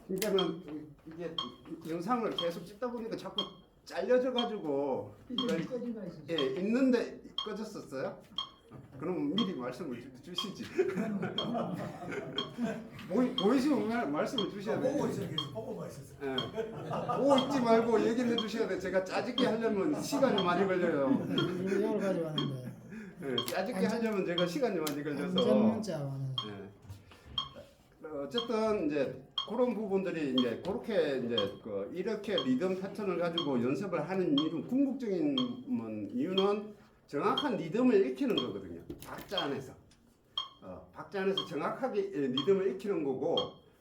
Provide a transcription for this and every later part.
그러니까는 이게 영상을 계속 찍다 보니까 자꾸 잘려져 가지고 예, 있는데 꺼졌었어요. 그럼 미리 말씀을 주시지. 보이시면 말씀을 주셔야 돼요. 보고 있어요. 계속 보고만 있었어요. 예. 보고 있지 말고 얘기를 해주셔야 돼. 제가 짜집게 하려면 시간이 많이 걸려요. 이걸 가져왔는데 예, 짜집게 하려면 제가 시간이 많이 걸려서. 안전 문자 와는. 예. 어쨌든 이제 그런 부분들이 이제 그렇게 이제 이렇게 리듬 패턴을 가지고 연습을 하는 이유는 궁극적인 이유는 정확한 리듬을 익히는 거거든요. 박자 안에서. 박자 안에서 정확하게 리듬을 익히는 거고,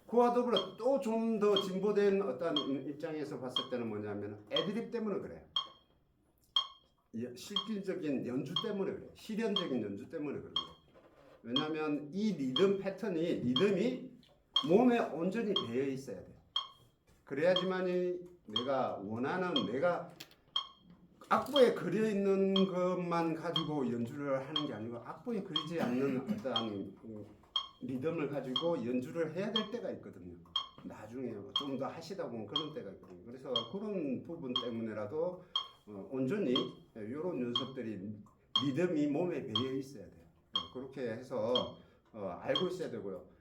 그와 더불어 또 좀 더 진보된 어떤 입장에서 봤을 때는 뭐냐면 애드립 때문에 그래요. 실질적인 연주 때문에 그래요. 실현적인 연주 때문에 그런 거예요. 왜냐하면 이 리듬이 몸에 온전히 배어 있어야 돼요. 그래야지만이 내가 원하는 악보에 그려 있는 것만 가지고 연주를 하는 게 아니고 악보에 그리지 않는 어떤 리듬을 가지고 연주를 해야 될 때가 있거든요. 나중에 좀 더 하시다 보면 그런 때가 있거든요. 그래서 그런 부분 때문에라도 온전히 이런 연습들이 리듬이 몸에 배어 있어야 돼요. 그렇게 해서 알고 있어야 되고요.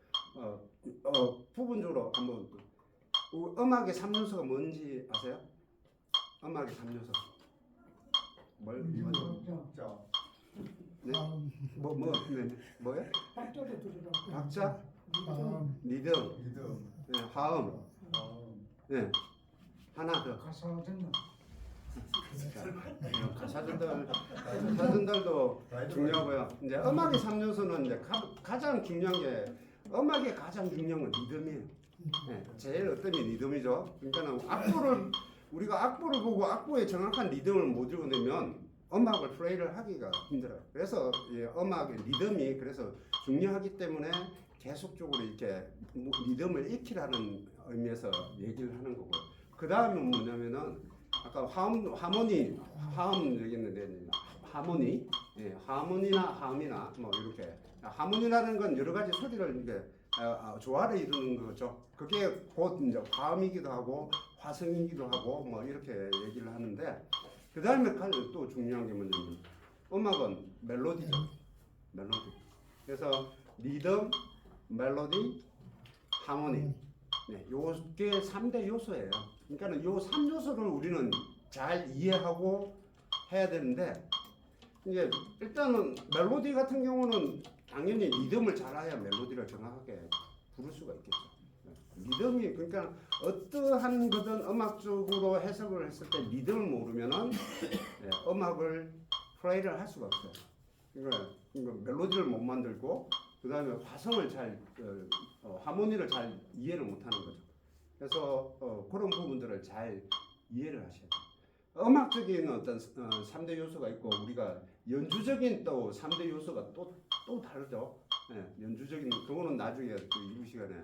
부분적으로 한번 음악의 3요소가 뭔지 아세요? 음악의 3요소. 자, 네? 뭐요? 박자도 들으라고. 박자, 리듬, 네, 화음, 네, 하나 더. 가사 전달. 가사 전달도 중요하고요. 이제 음악의 3요소는 이제 가장 중요한 게 음악의 가장 중요한 건 리듬이에요. 네, 제일 어떤 게 리듬이죠. 그러니까는 우리가 악보를 보고 악보의 정확한 리듬을 못 읽어내면 음악을 플레이를 하기가 힘들어요. 그래서 음악의 리듬이 그래서 중요하기 때문에 계속적으로 이렇게 리듬을 익히라는 의미에서 얘기를 하는 거고. 그 다음은 뭐냐면은 아까 화음 얘기했는데 하모니, 하모니나 화음이나 뭐 이렇게 하모니라는 건 여러 가지 소리를 이렇게 조화를 이루는 거죠. 그게 곧 이제 화음이기도 하고 화성이기도 하고 뭐 이렇게 얘기를 하는데, 그 다음에 또 중요한 게 뭐냐면 음악은 멜로디죠. 멜로디. 그래서 리듬, 멜로디, 하모니. 네, 요게 3대 요소예요. 그러니까 요 3요소를 우리는 잘 이해하고 해야 되는데, 이제 일단은 멜로디 같은 경우는 당연히 리듬을 잘 알아야 멜로디를 정확하게 부를 수가 있겠죠. 리듬이 그러니까 어떠한 거든 음악적으로 해석을 했을 때 리듬을 모르면은 음악을 플레이를 할 수가 없어요. 그러니까 멜로디를 못 만들고 그 다음에 화성을 하모니를 잘 이해를 못하는 거죠. 그래서 그런 부분들을 잘 이해를 하셔야 돼요. 음악적인 어떤 3대 요소가 있고 우리가 연주적인 또 3대 요소가 또 다르죠. 연주적인 그거는 나중에 또 이부 시간에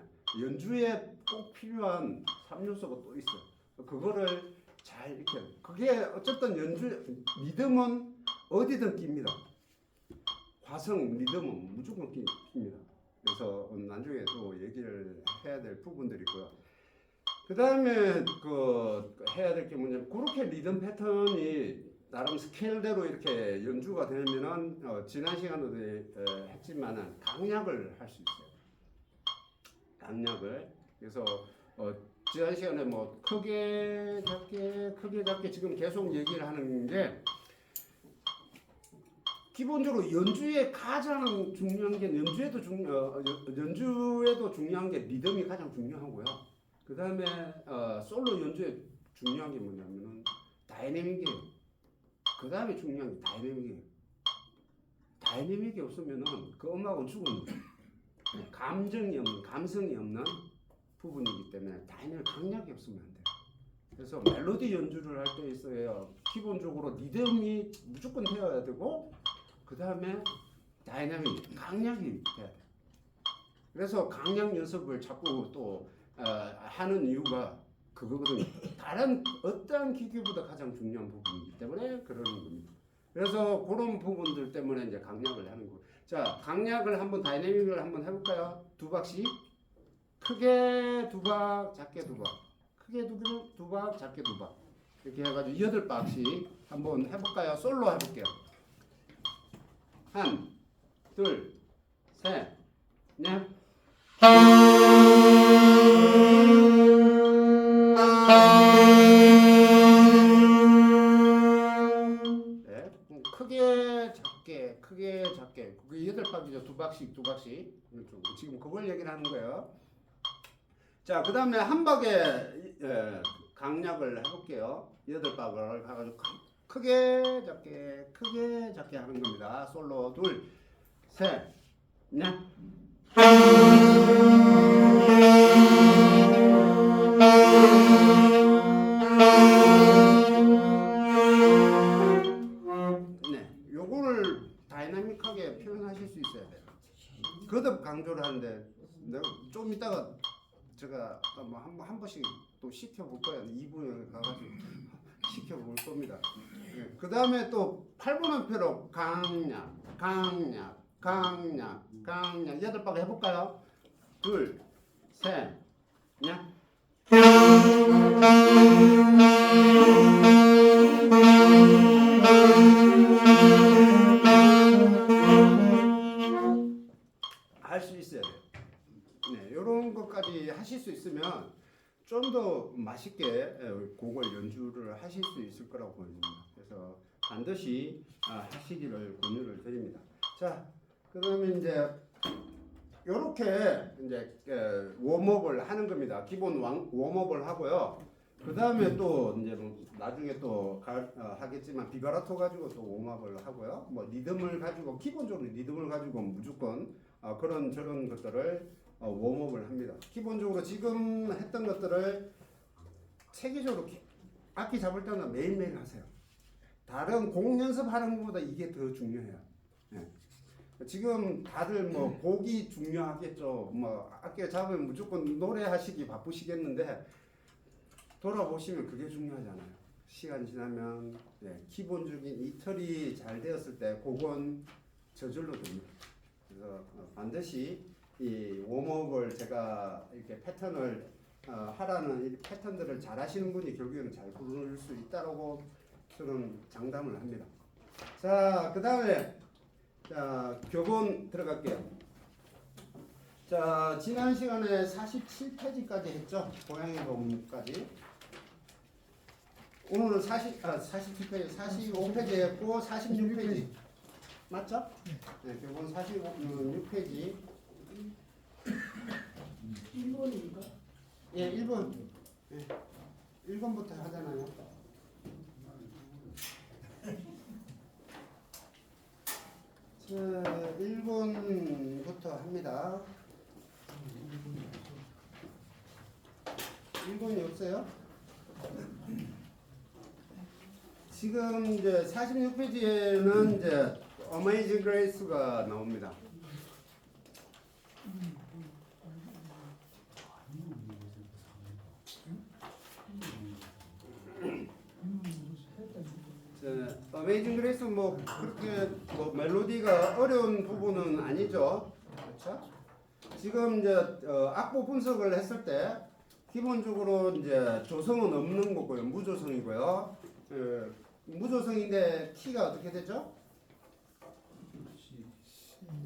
연주에 꼭 필요한 3요소가 또 있어요. 그거를 잘 이렇게 그게 어쨌든 리듬은 어디든 낍니다. 화성 리듬은 무조건 낍니다. 그래서 나중에 또 얘기를 해야 될 부분들이 있고요. 그 다음에 해야 될 게 뭐냐면 그렇게 리듬 패턴이 나름 스케일대로 이렇게 연주가 되면은 지난 시간에도 했지만은 강약을 할 수 있어요. 강약을. 그래서 지난 시간에 뭐 크게 작게 지금 계속 얘기를 하는 게 기본적으로 연주에 가장 중요한 게 연주에도 중요한 게 리듬이 가장 중요하고요. 그 다음에 솔로 연주에 중요한 게 뭐냐면은 다이내믹이에요. 그 다음에 중요한 게 다이내믹이에요. 다이내믹이 없으면은 그 음악은 죽은 거예요. 감성이 없는 부분이기 때문에 다이내믹 강약이 없으면 안 돼요. 그래서 멜로디 연주를 할 때 있어요. 기본적으로 리듬이 무조건 되어야 되고 그 다음에 다이내믹 강약이 돼야 돼요. 그래서 강약 연습을 자꾸 또 하는 이유가 그거거든요. 다른 어떠한 기교보다 가장 중요한 부분이기 때문에 그러는 겁니다. 그래서 그런 부분들 때문에 이제 강약을 하는 거예요. 자, 강약을 한번 다이내믹을 한번 해볼까요? 두 박씩. 크게 두 박, 작게 두 박, 크게 두 박, 작게 두 박. 이렇게 해가지고 8박씩 한번 해볼까요? 솔로 해볼게요. 한, 둘, 셋, 넷. 네, 크게 작게 크게 작게 그게 8박이죠. 두 박씩 지금 그걸 얘기를 하는 거예요. 자, 그 다음에 한 박에 강약을 해볼게요. 8박을 가가지고 크게 작게 하는 겁니다. 솔로 둘, 셋, 넷. 네, 요거를 다이나믹하게 표현하실 수 있어야 돼요. 거듭 강조를 하는데 내가 좀 이따가 제가 한 번씩 또 시켜볼 거예요. 2부에 가가지고 시켜볼 겁니다. 네, 그 다음에 또 8분음표로 강약 8박 해볼까요? 둘, 셋, 넷. 할 수 있어야 돼요. 네, 이런 것까지 하실 수 있으면 좀 더 맛있게 곡을 연주를 하실 수 있을 거라고 보입니다. 그래서 반드시 하시기를 권유를 드립니다. 자, 그러면 이제 이렇게 이제 웜업을 하는 겁니다. 기본 웜업을 하고요. 그 다음에 또 이제 뭐 나중에 또 하겠지만 비바라토 가지고 또 웜업을 하고요. 뭐 리듬을 가지고 기본적으로 리듬을 가지고 무조건 그런 저런 것들을 웜업을 합니다. 기본적으로 지금 했던 것들을 체계적으로 악기 잡을 때는 매일매일 하세요. 다른 곡 연습하는 것보다 이게 더 중요해요. 네. 지금 다들 뭐 곡이 중요하겠죠. 뭐 악기 잡으면 무조건 노래하시기 바쁘시겠는데 돌아보시면 그게 중요하잖아요. 시간 지나면 기본적인 이틀이 잘 되었을 때 곡은 저절로 됩니다. 그래서 반드시 이 웜업을 제가 이렇게 패턴을 하라는 이 패턴들을 잘 하시는 분이 결국에는 잘 부를 수 있다라고 저는 장담을 합니다. 자, 그 다음에 교본 들어갈게요. 자, 지난 시간에 47페이지까지 했죠. 고양이 봄까지. 오늘은 47페이지, 45페이지 했고 46페이지. 맞죠? 네, 교본 46페이지. 1번인가? 예, 1번. 예, 1번부터 하잖아요. 자, 1번부터 합니다. 1번이 없어요? 지금 이제 46페이지에는 이제 Amazing Grace가 나옵니다. 어메이징 그레이스 뭐 그렇게 뭐 멜로디가 어려운 부분은 아니죠. 그렇죠? 지금 이제 악보 분석을 했을 때 기본적으로 이제 조성은 없는 거고요. 무조성이고요. 무조성인데 키가 어떻게 되죠?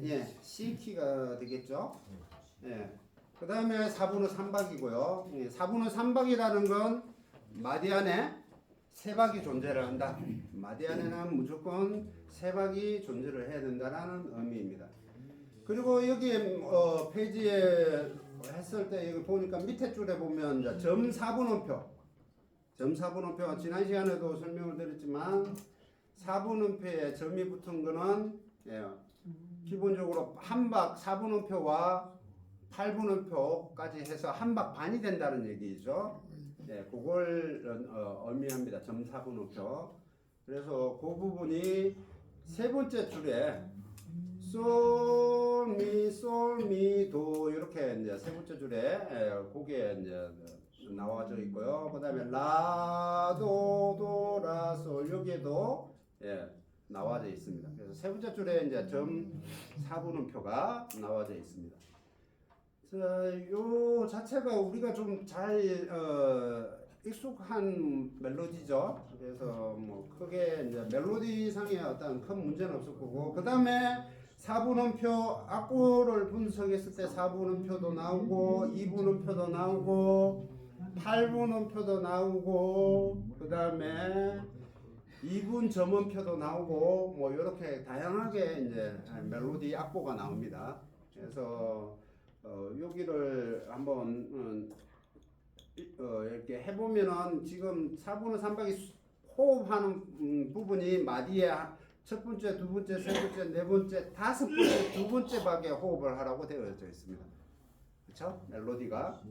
예, C 키가 되겠죠. 예. 그다음에 4분의 3박이고요. 예, 4분의 3박이라는 건 마디 안에 세 박이 존재를 한다. 마디 안에는 무조건 세 박이 존재를 해야 된다라는 의미입니다. 그리고 여기 페이지에 했을 때 여기 보니까 밑에 줄에 보면 이제 점 4분음표, 지난 시간에도 설명을 드렸지만 4분음표에 점이 붙은 거는 기본적으로 한 박 4분음표와 8분음표까지 해서 한 박 반이 된다는 얘기죠. 네, 그걸 의미합니다. 점 4분음표. 그래서 그 부분이 세 번째 줄에 솔 미 도 이렇게 이제 세 번째 줄에 그게 이제 나와져 있고요. 그다음에 라 도 도 라 솔 여기에도 나와져 있습니다. 그래서 세 번째 줄에 이제 점 4분음표가 나와져 있습니다. 자, 요 자체가 우리가 좀 잘 익숙한 멜로디죠. 그래서 뭐 크게 이제 멜로디상의 어떤 큰 문제는 없을 거고, 그 다음에 4분음표 악보를 분석했을 때 4분음표도 나오고 2분음표도 나오고 8분음표도 나오고 그 다음에 2분 점음표도 나오고 뭐 이렇게 다양하게 이제 멜로디 악보가 나옵니다. 그래서 여기를 한번 이렇게 해보면은 지금 4분음 3박이 호흡하는 부분이 마디에 첫 번째, 두 번째, 세 번째, 네 번째, 다섯 번째, 두 번째 박에 호흡을 하라고 되어져 있습니다. 그렇죠? 멜로디가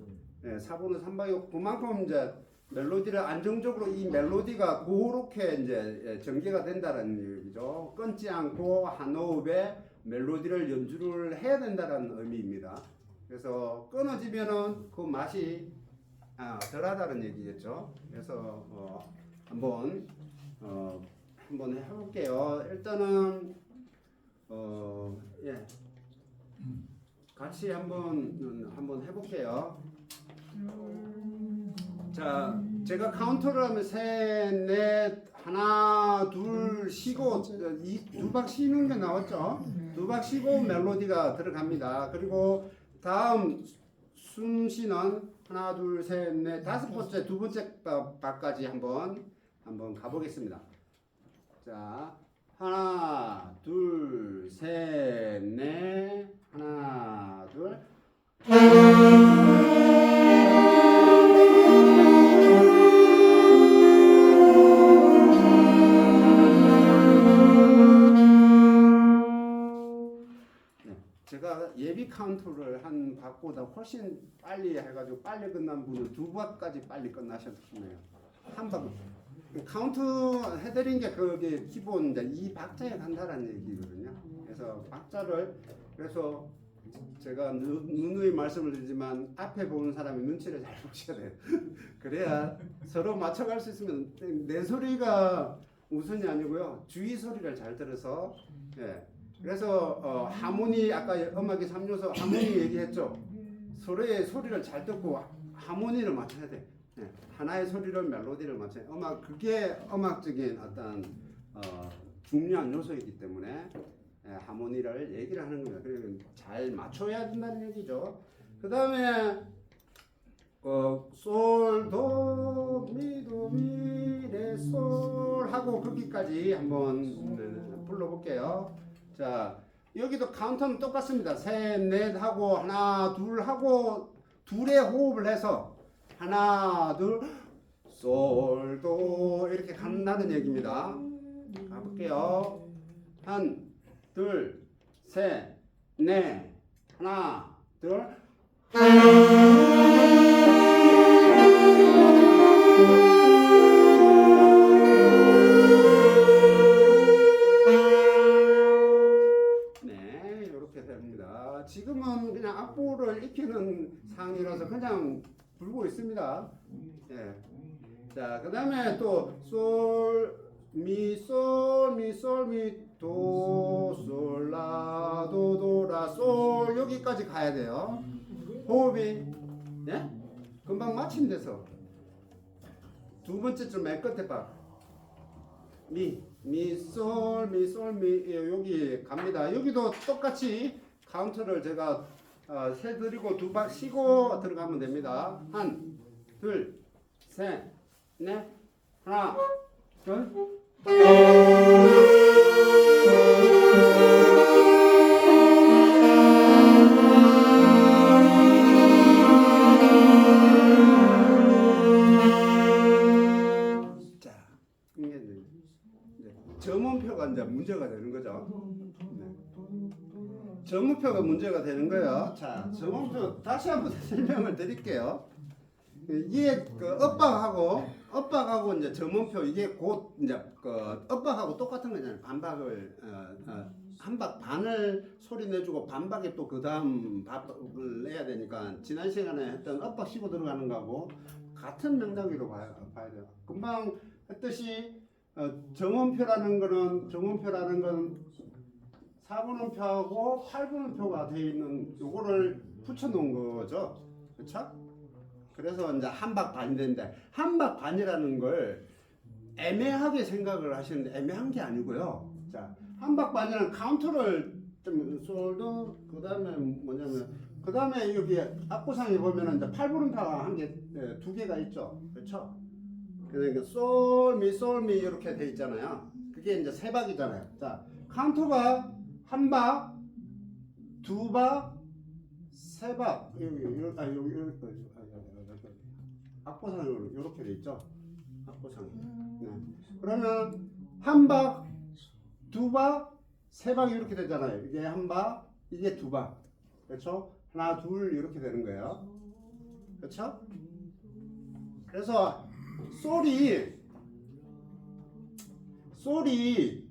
4분음 3박이 그만큼 이제 멜로디를 안정적으로 이 멜로디가 그렇게 이제 전개가 된다는 얘기죠. 끊지 않고 한 호흡에 멜로디를 연주를 해야 된다는 의미입니다. 그래서 끊어지면은 그 맛이 덜하다는 얘기겠죠. 그래서 한번 해볼게요. 일단은 예, 같이 한번 해볼게요. 자, 제가 카운터를 하면 셋, 넷, 하나, 둘 쉬고 두 박 쉬는 게 나왔죠. 두 박 쉬고 멜로디가 들어갑니다. 그리고 다음 숨 쉬는 하나, 둘, 셋, 넷, 다섯 번째, 두 번째 박까지 한번 가보겠습니다. 자, 하나, 둘, 셋, 넷, 하나, 둘. 제가 예비 카운트를 한 박보다 훨씬 빨리 해가지고 빨리 끝난 분은 두 박까지 빨리 끝나셨네요. 한 박. 카운트 해드린 게 그게 기본 이제 이 박자에 간다라는 얘기거든요. 그래서 박자를 그래서 제가 누누이 말씀을 드리지만 앞에 보는 사람이 눈치를 잘 보셔야 돼요. 그래야 서로 맞춰갈 수 있으면 내 소리가 우선이 아니고요. 주위 소리를 잘 들어서 예. 그래서 하모니 아까 음악의 3요소 하모니 얘기했죠. 서로의 소리를 잘 듣고 하모니를 맞춰야 돼. 네. 하나의 소리를 멜로디를 맞춰야 돼. 그게 음악적인 어떤 중요한 요소이기 때문에 하모니를 얘기를 하는 겁니다. 그리고 잘 맞춰야 된다는 얘기죠. 그 다음에 솔, 도, 미, 도, 미, 레, 솔 하고 거기까지 한번 불러볼게요. 자, 여기도 카운터는 똑같습니다. 셋, 넷 하고 하나, 둘 하고 둘의 호흡을 해서 하나, 둘, 솔, 도 이렇게 간다는 얘기입니다. 가볼게요. 한, 둘, 셋, 넷, 하나, 둘. 네, 이렇게 됩니다. 지금은 그냥 악보를 익히는 상황이라서 그냥 불고 있습니다. 예. 자, 그 다음에 또 솔, 미, 솔, 미, 솔, 미, 도, 솔, 라, 도, 도, 라, 솔 여기까지 가야 돼요. 호흡이 예? 금방 마침돼서 두 번째 줄 맨 끝에 봐. 미, 미, 솔, 미, 솔, 미 여기 갑니다. 여기도 똑같이 카운트를 제가 세 드리고 두 박 쉬고 들어가면 됩니다. 한, 둘, 셋, 넷, 하나, 둘. 자, 이게 점음표가 이제 문제가 되는 거죠. 네. 점음표가 문제가 되는 거예요. 자, 점음표 다시 한번 설명을 드릴게요. 이게 그 엇박하고 이제 점음표 이게 곧 이제 그 엇박하고 똑같은 거잖아요. 반박을 한 박 반을 소리 내주고 반박에 또 그 다음 박을 내야 되니까 지난 시간에 했던 엇박 쉬고 들어가는 거하고 같은 맥락으로 봐야 돼요. 금방 했듯이 정음표라는 건 4분음표하고 8분음표가 되어 있는 요거를 붙여 놓은 거죠. 그렇죠? 그래서 이제 한박 반이 되는데 한박 반이라는 걸 애매하게 생각을 하시는데 애매한 게 아니고요. 자, 한박 반이라는 카운터를 좀 솔도 그다음에 뭐냐면 그다음에 여기 악보상에 보면은 이제 팔부름파가 두 개가 있죠. 그렇죠? 그러니까 솔미 이렇게 돼 있잖아요. 그게 이제 세 박이잖아요. 자, 카운터가 한 박, 두 박, 세 박. 여기 악보상으로 이렇게 돼 있죠. 악보상에. 네. 그러면 한 박, 두 박, 세 박 이렇게 되잖아요. 이게 한 박, 이게 두 박. 그렇죠? 하나, 둘 이렇게 되는 거예요. 그렇죠? 그래서 솔이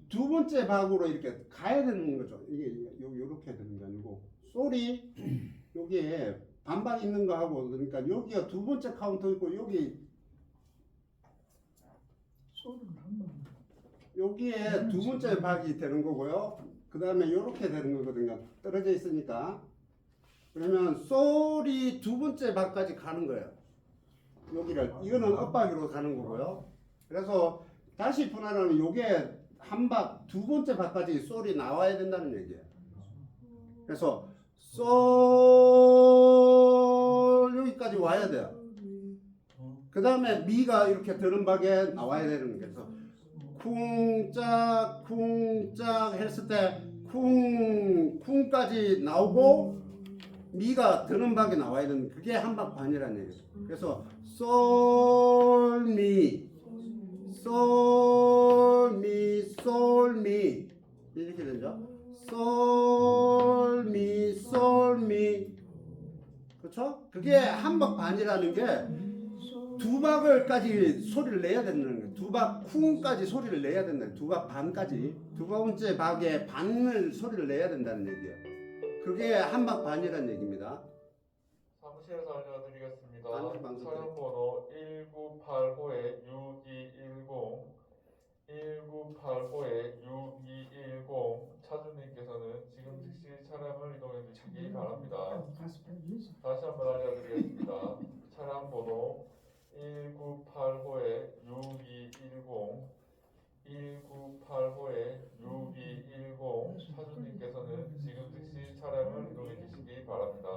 두 번째 박으로 이렇게 가야 되는 거죠. 이게 이렇게 되는 게 아니고 솔이 여기에 반박 있는 거 하고 그러니까 여기가 두 번째 카운터 있고 여기에 두 번째 박이 되는 거고요. 그 다음에 이렇게 되는 거거든요. 떨어져 있으니까. 그러면 솔이 두 번째 박까지 가는 거예요. 여기를 이거는 엇박으로 가는 거고요. 그래서 다시 분할하면 요게 한 박 두 번째 박까지 솔이 나와야 된다는 얘기예요. 그래서 솔 여기까지 와야 돼요. 그 다음에 미가 이렇게 드는 박에 나와야 되는 거예요. 그래서 쿵짝 했을 때 쿵까지 나오고 미가 드는 박에 나와야 되는 그게 한 박 반이라는 얘기예요. 그래서 솔미 이렇게 되죠. 솔미 그렇죠? 그게 한 박 반이라는 게 두 박을까지 소리를 내야 된다는 거예요. 두 박 쿵까지 소리를 내야 된다는 거예요. 두 박 반까지 두 번째 박에 반을 소리를 내야 된다는 얘기예요. 그게 한 박 반이라는 얘기입니다. 사무실에서 알려드리겠습니다. 방송 차량 번호 1985에 6210 1985에 6210 차주님께서는 지금 즉시 차량을 이동해 주시기 바랍니다. 다시 한번 알려드리겠습니다. 차량 번호 1985에 6210 1985에 6210 차주님께서는 지금 즉시 차량을 이동해 주시기 바랍니다.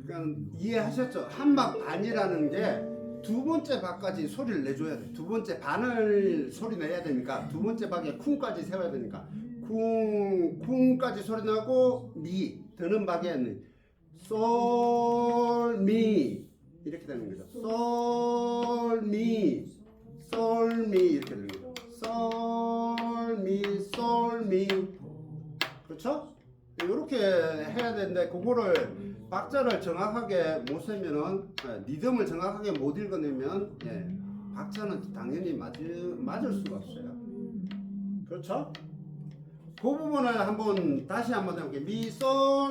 그러니까 이해하셨죠? 한 박 반이라는 게 두 번째 박까지 소리를 내줘야 돼. 두 번째 반을 소리 내야 되니까 두 번째 박에 쿵까지 세워야 되니까 쿵까지 소리 나고 미 드는 박에 솔미 이렇게 되는 거죠. 솔미 이렇게 되는 거죠. 솔미 그렇죠? 이렇게 해야 되는데 그거를 박자를 정확하게 못 세면은 리듬을 정확하게 못 읽어내면 박자는 당연히 맞을 수가 없어요. 그렇죠? 그 부분을 다시 한번 해볼게요. 미 도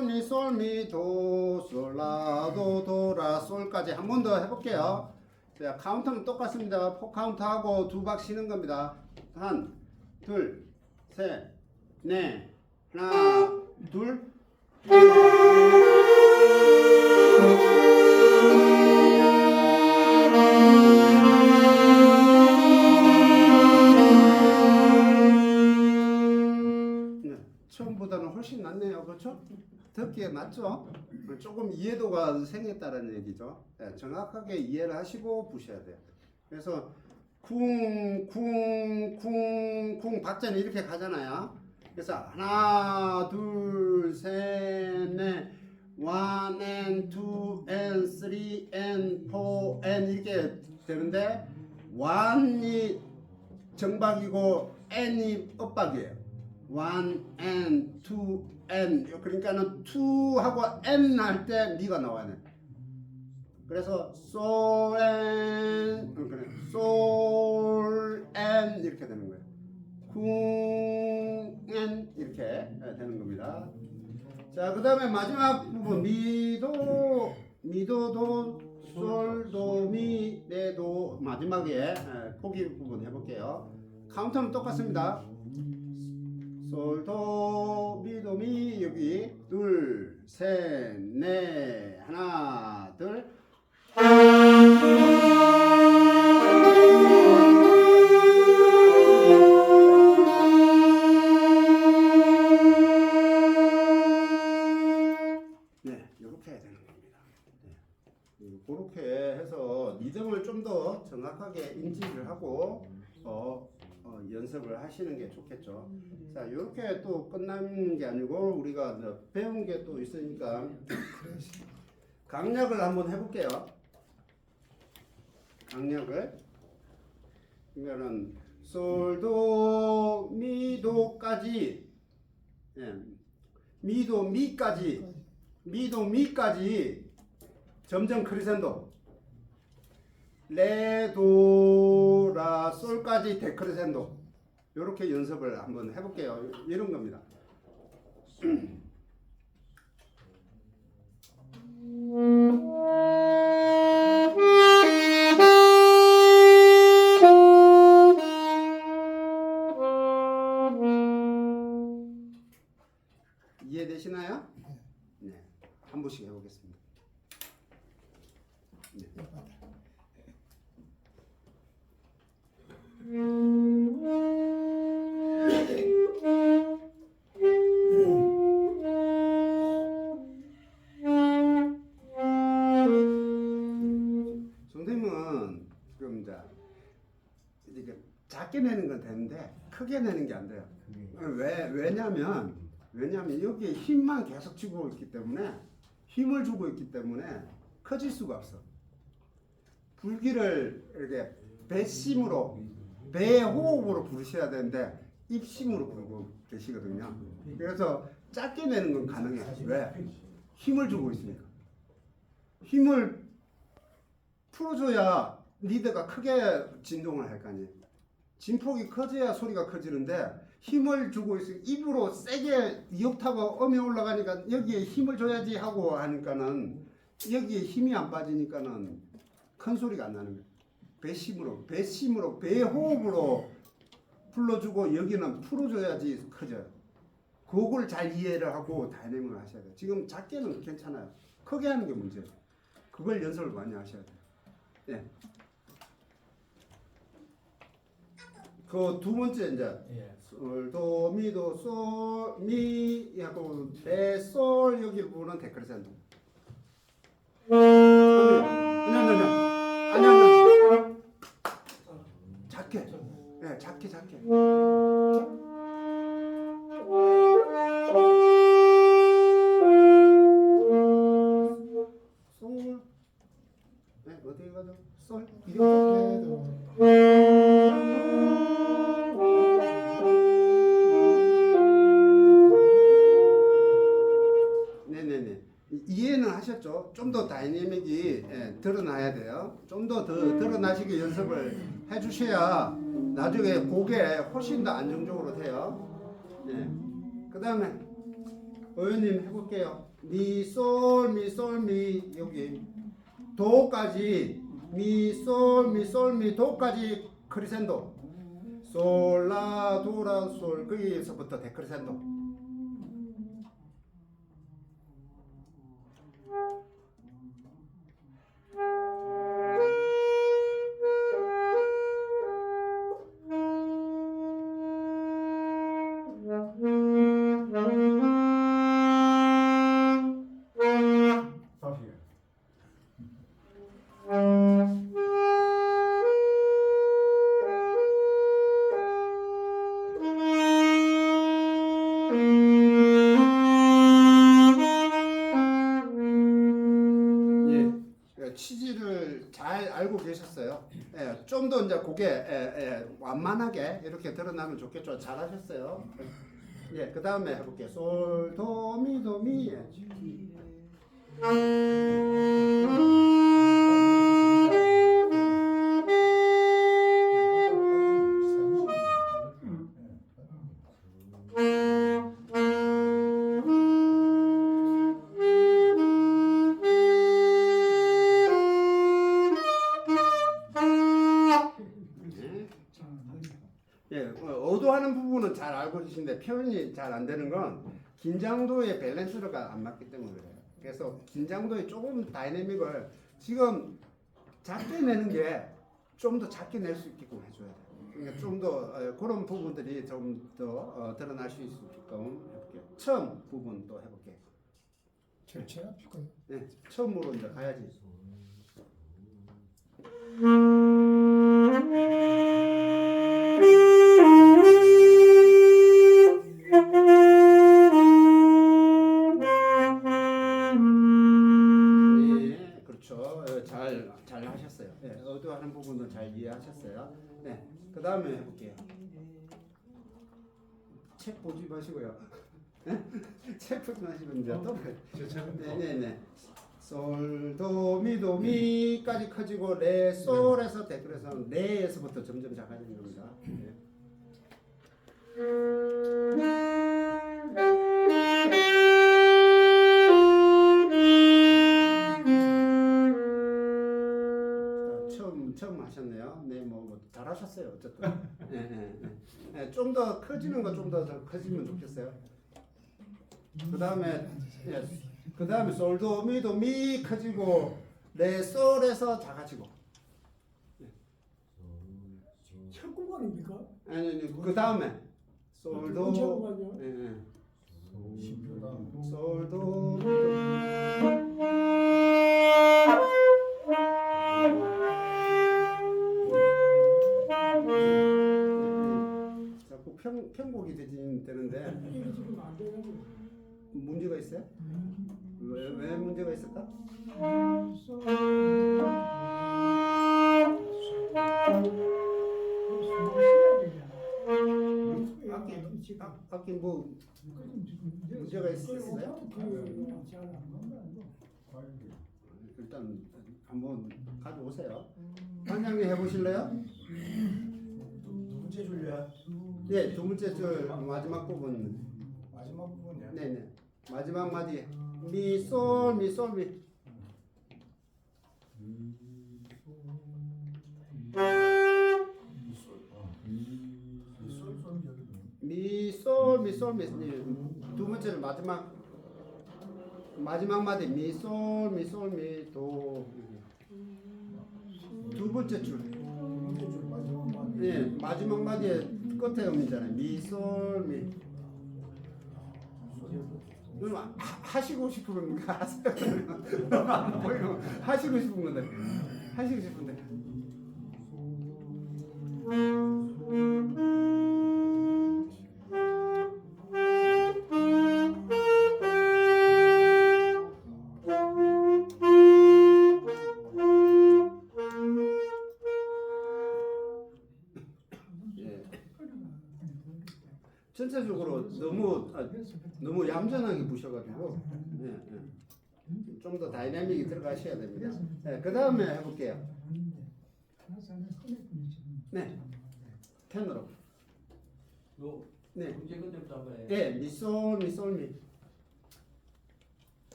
솔 라 도 도 라 솔까지 한 번 더 해볼게요. 자, 카운터는 똑같습니다. 포 카운트하고 두 박 쉬는 겁니다. 한, 둘, 셋, 넷, 하나, 둘. 처음보다는 훨씬 낫네요. 그렇죠? 듣기에 낫죠? 조금 이해도가 생겼다는 얘기죠. 정확하게 이해를 하시고 부셔야 돼요. 그래서 쿵 박자는 이렇게 가잖아요. 그래서 하나 둘 셋 넷 1 and 2 and 3 and 4 and 이렇게 되는데 1이 정박이고 n이 엇박이에요. 1 and 2 and 그러니까는 2하고 n 할 때 미가 나와야 돼. 그래서 sol and 그래 sol and 이렇게 되는 거예요. 쿵 and 이렇게 되는 겁니다. 자, 그다음에 마지막 부분 미도 도 솔 도 미 레 도 마지막에 포기 부분 해볼게요. 카운터는 똑같습니다. 솔 도 미 도 미 여기 둘 셋, 넷, 하나, 둘. 네, 이렇게 해야 되는 겁니다. 네. 그렇게 해서 리듬을 좀 더 정확하게 인지를 하고 연습을 하시는 게 좋겠죠. 자, 이렇게 또 끝나는 게 아니고 우리가 배운 게 또 있으니까 강약을 한번 해볼게요. 강약을. 그러면은 솔도 미도까지, 예, 미도 미까지 점점 크리센도, 레도라 솔까지 데크리센도. 이렇게 연습을 한번 해볼게요. 이런 겁니다. 이해되시나요? 네, 한 번씩 해보겠습니다. 네. 선생님은 지금 이제 이렇게 작게 내는 건 되는데 크게 내는 게 안 돼요. 왜냐면 여기에 힘만 계속 주고 있기 때문에, 힘을 주고 있기 때문에 커질 수가 없어. 불기를 이렇게 배심으로, 배호흡으로 부르셔야 되는데 입심으로 부르고 계시거든요. 그래서 작게 내는 건 가능해. 왜? 힘을 주고 있으니까. 힘을 풀어줘야 리드가 크게 진동을 할 거 아니에요. 진폭이 커져야 소리가 커지는데 힘을 주고 있으니까 입으로 세게 2옥타브 음이 올라가니까 여기에 힘을 줘야지 하고 하니까는 여기에 힘이 안 빠지니까는 큰 소리가 안 나는 거예요. 배심으로 배호흡으로 불러주고 여기는 풀어줘야지 커져요. 그걸 잘 이해를 하고 다이내믹을 하셔야 돼요. 지금 작게는 괜찮아요. 크게 하는 게 문제예요. 그걸 연습을 많이 하셔야 돼요. 네. 그 두 번째 이제 솔, 도, 미도, 솔, 미 하고 레, 솔 여기 부분은 데크리센도. 아니. 작게. 네, 작게. 솔. 네, 어디 가죠? 솔. 네네네. 이해는 하셨죠? 좀 더 다이내믹이 드러나야 돼요. 좀 더 드러나시게 연습을 해주셔야 나중에 곡에 훨씬 더 안정적으로 돼요. 네. 그 다음에 의원님 해볼게요. 미, 솔, 미 여기 도까지 미, 솔, 미 도까지 크리센도. 솔, 라, 도, 라, 솔 거기서부터 데크리센도. 취지를 잘 알고 계셨어요. 좀 더 이제 그게 완만하게 이렇게 드러나면 좋겠죠. 잘하셨어요. 그 다음에 해볼게요. 솔, 도, 미, 도, 미. 어도하는 부분은 잘 알고 계신데 표현이 잘 안 되는 건 긴장도의 밸런스가 안 맞기 때문에 그래요. 그래서 긴장도에 조금 다이내믹을 지금 작게 내는 게 좀 더 작게 낼 수 있게끔 해줘야 돼요. 그러니까 좀 더 그런 부분들이 좀 더 드러날 수 있게끔 해볼게요. 처음 부분 또 해볼게요. 절체가 필요해요. 네, 처음으로 이제 가야지. 네, 그렇죠. 잘 하셨어요. 네, 의도하는 부분은 잘 이해하셨어요. 네, 그 다음에 해볼게요. 책 보지 마시고요. 책 보지 마시고 이제 또 제 책은 네네네. 솔, 도, 미, 도, 미까지 커지고 레, 솔에서 데크레서 레에서부터 점점 작아지는 겁니다. 네. 처음 하셨네요. 네, 뭐 잘하셨어요. 어쨌든. 좀 더 커지는 거 좀 더 커지면 좋겠어요. 그 다음에 솔도 미도 미 커지고 레 솔에서 작아지고. 협곡관입니까? 아니 그 다음에 솔도 협곡관이요? 심표다. 솔도 미도 자꾸 편곡이 되는데 이게 지금 안 돼가지고. 문제가 있어요? 왜 문제가 있을까? 악기 뭐 문제가 있었어요? 일단 한번 가져오세요. 반장님 해보실래요? 두 번째 줄이야. 네, 두 번째 줄 마지막 부분. 마지막 부분이야. 네네. 마지막 마디 미, 솔, 미, 솔, 미. 미, 솔, 미, 솔, 미. 두 번째는 마지막 마디 미, 솔, 미, 솔, 미, 도. 두 번째 줄. 마지막 만. 예, 마지막 마디에 끝에 음이잖아요. 미, 솔, 미. 하시고 싶은 거 하세요. 안 보이면 하시고 싶은 건데. 하시고 싶은데. 전체적으로 너무 얌전하게 부셔가지고 좀 더 다이내믹이 들어가셔야 됩니다. 그 다음에 해볼게요. 네, 텐으로. 네, 문제 그때부터 한번 해. 네, 미솔, 미솔, 미.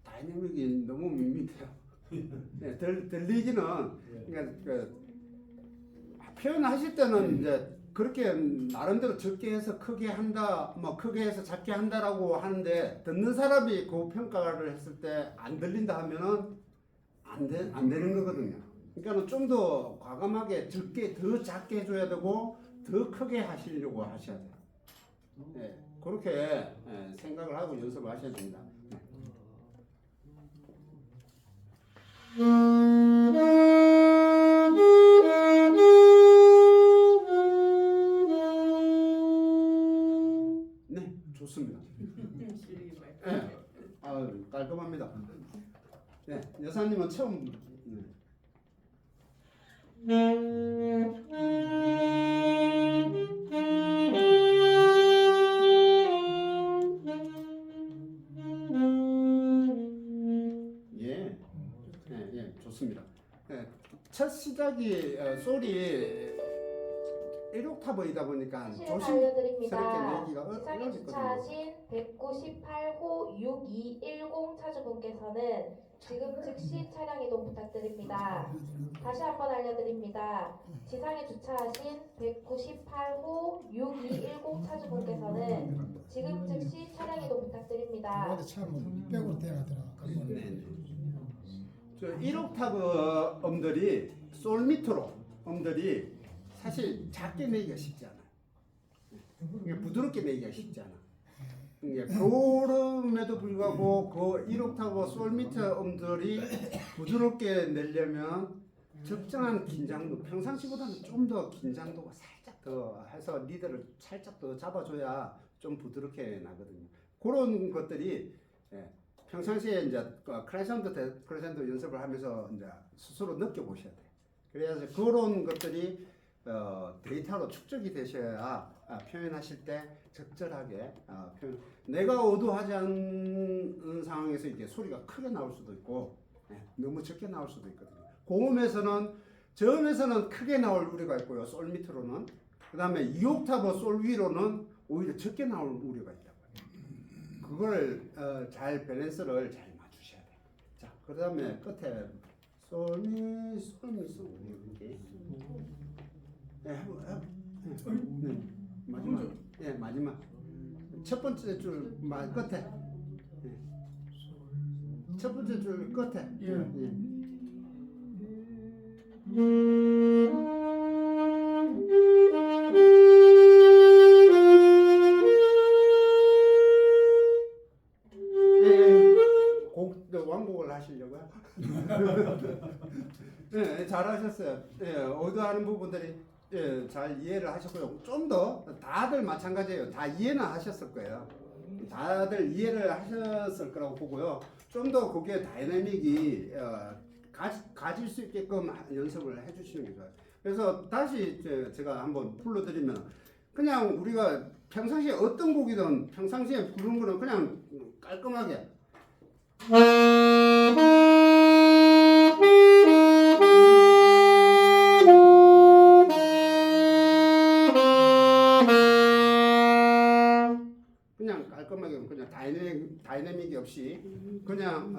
다이내믹이 너무 밋밋해요. 네, 들리기는 그러니까 표현하실 때는 이제 그렇게 나름대로 적게 해서 크게 한다, 뭐 크게 해서 작게 한다라고 하는데 듣는 사람이 그 평가를 했을 때 안 들린다 하면은 안 되는 거거든요. 그러니까 좀 더 과감하게 더 작게 해줘야 되고 더 크게 하시려고 하셔야 돼요. 네, 그렇게 생각을 하고 연습을 하셔야 됩니다. 네, 좋습니다. 네, 깔끔합니다. 네, 여사님은 처음. 좋습니다. 첫 시작이 솔이 1옥타브이다 보니까 사실을 조심스럽게 알려드립니다. 내기가 지상에 어려워졌거든요. 주차하신 198호 6210 차주분께서는 지금 즉시 차량 이동 부탁드립니다. 다시 한번 알려드립니다. 지상에 주차하신 198호 6210 차주분께서는 지금 즉시 차량 이동 부탁드립니다. 그런데 참 백으로 대하더라. 네. 저 1옥타브 음들이 솔미트로 음들이 사실 작게 내기가 쉽지 않아요. 그러니까 부드럽게 내기가 쉽지 않아. 그럼에도 불구하고 그 1옥타브 솔미트 음들이 부드럽게 내려면 적정한 긴장도, 평상시보다는 좀 더 긴장도가 살짝 더 해서 리드를 살짝 더 잡아줘야 좀 부드럽게 나거든요. 그런 것들이 평상시에 이제 크레센도 연습을 하면서 이제 스스로 느껴보셔야 돼요. 그래서 그런 것들이 데이터로 축적이 되셔야 표현하실 때 적절하게 표현. 내가 의도하지 않은 상황에서 이게 소리가 크게 나올 수도 있고 너무 적게 나올 수도 있거든요. 고음에서는 저음에서는 크게 나올 우려가 있고요. 솔 밑으로는 그다음에 2옥타브 솔 위로는 오히려 적게 나올 우려가 있다고요. 그걸 잘 밸런스를 잘 맞추셔야 돼요. 자, 그다음에 끝에 솔미 이렇게. 네, 마지막. 예, 마지막. 첫 번째 줄 끝에. 첫 번째 줄 끝에. 예. 왕곡을 하시려고요? 네, 잘하셨어요. 의도하는 부분들이 잘 이해를 하셨고요. 좀 더 다들 마찬가지예요. 다 이해는 하셨을 거예요. 다들 이해를 하셨을 거라고 보고요. 좀 더 거기에 다이내믹이 가질 수 있게끔 연습을 해주시는 게 좋아요. 그래서 다시 제가 한번 불러드리면 그냥 우리가 평상시에 어떤 곡이든 평상시에 부르는 거는 그냥 깔끔하게 그냥 깔끔하게 그냥 다이내믹이 없이 그냥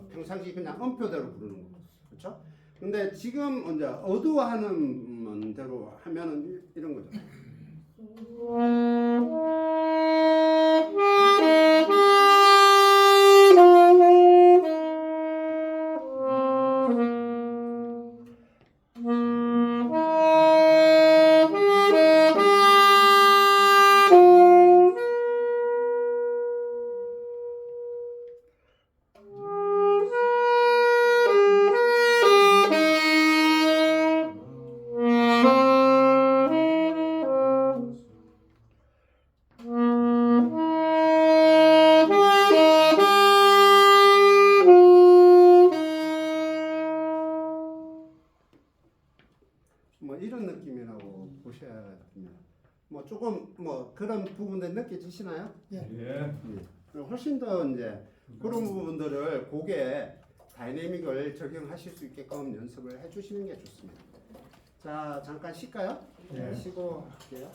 평상시 그냥 음표대로 부르는 거 그렇죠? 근데 지금 이제 어두워하는 대로 하면은 이런 거죠. 뭐 이런 느낌이라고 보셔야 됩니다. 뭐 조금 뭐 그런 부분들 느껴지시나요? 예. 훨씬 더 이제 그런 부분들을 곡에 다이내믹을 적용하실 수 있게끔 연습을 해주시는 게 좋습니다. 자, 잠깐 쉴까요? 네. 쉬고 할게요.